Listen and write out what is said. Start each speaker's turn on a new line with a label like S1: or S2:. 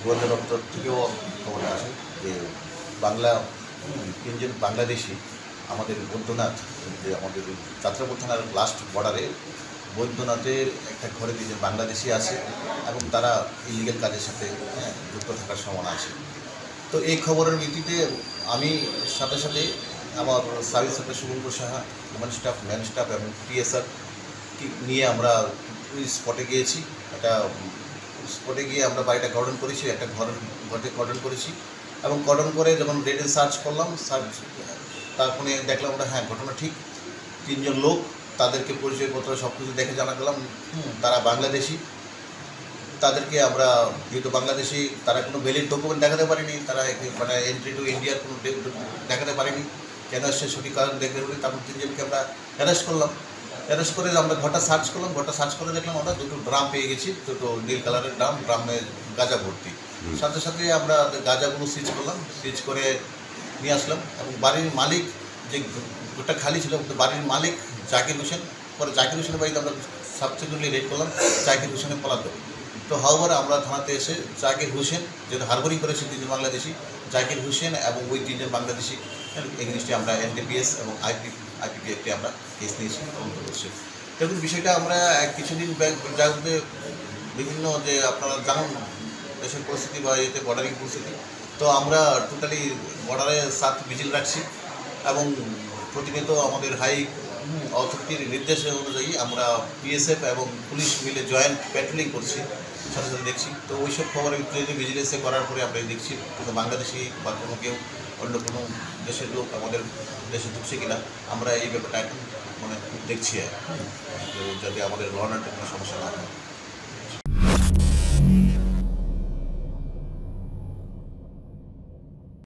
S1: গোয়েন্দা দপ্তর থেকেও খবরটা আসে যে বাংলা ৩ জন বাংলাদেশি আমাদের বৈদ্যনাথ, যে আমাদের যাত্রাপুর থানার লাস্ট বর্ডারে বৈদ্যনাথের একটা ঘরে ৩ জন বাংলাদেশি আছে এবং তারা ইলিগাল কাজের সাথে যুক্ত থাকার সম্ভাবনা আছে। তো এই খবরের ভিত্তিতে আমি সাথে সাথে আমার sub inspector Shubhankar Saha, man staff এবং পিএসআর নিয়ে আমরা ওই স্পটে গিয়েছি। একটা স্পটে গিয়ে আমরা বাড়িটা কর্ডন করেছি, একটা ঘরে কর্ডন করেছি এবং কর্ডন করে যখন রেডে সার্চ করলাম, তারপরে দেখলাম ওটা হ্যাঁ ঘটনা ঠিক। ৩ জন লোক, তাদেরকে পরিচয়পত্র সব কিছু দেখে জানা গেলাম তারা বাংলাদেশি। তাদেরকে আমরা যেহেতু বাংলাদেশি, তারা কোনো ভ্যালিড ডকুমেন্ট দেখাতে পারেনি, তারা মানে এন্ট্রি টু ইন্ডিয়ার কোনো দেখাতে পারেনি। কেন সে সঠিক কারণ দেখে বলে তারপর ৩ জনকে আমরা অ্যারেস্ট করলাম। অ্যারেস্ট করে আমরা ঘরটা সার্চ করলাম, ঘরটা সার্চ করে দেখলাম আমরা 2টো ড্রাম পেয়ে গেছি, 2টো নীল কালারের ড্রামে গাঁজা ভর্তি। সাথে সাথে আমরা গাঁজাগুলো সিজ করলাম, সিজ করে নিয়ে আসলাম এবং বাড়ির মালিক, যে ঘরটা খালি ছিল, বাড়ির মালিক জাকির হোসেন, পরে জাকির হোসেনের বাড়িতে আমরা সাবসিকুয়েন্টলি রেড করলাম, জাকির হোসেনের পলাতক। তো হাওয়ার আমরা থানাতে এসে জাকির হোসেন, যেহেতু হারবারিং করেছে 3 জন বাংলাদেশি, জাকির হোসেন এবং ওই 3 জন বাংলাদেশি এগেনিস্টে আমরা এনডিপিএস এবং আইপিপি একটি আমরা কেস নিয়েছি, তদন্ত করছি। দেখুন বিষয়টা আমরা কিছুদিন যাতে বিভিন্ন যে আপনারা জানুন দেশের পরিস্থিতি বা এতে বর্ডারিং পরিস্থিতি, তো আমরা টোটালি বর্ডারে 7 ভিজিল রাখছি এবং প্রতিনিয়ত আমাদের হাই অথরিটির নির্দেশ অনুযায়ী আমরা বিএসএফ এবং পুলিশ মিলে জয়েন্ট প্যাট্রোলিং করছি, সাথে সাথে দেখছি। তো ওইসব খবরের ভিত্তিতে ভিজিলেন্সে করার পরে আমরা দেখছি কোনো বাংলাদেশি বা কোনো কেউ অন্য কোনো দেশের লোক আমাদের দেশে ঢুকছে কিনা, আমরা এই ব্যাপারটা এখন মানে দেখছি যাতে আমাদের ল অ্যান্ড অর্ডারের কোনো সমস্যা না হয়।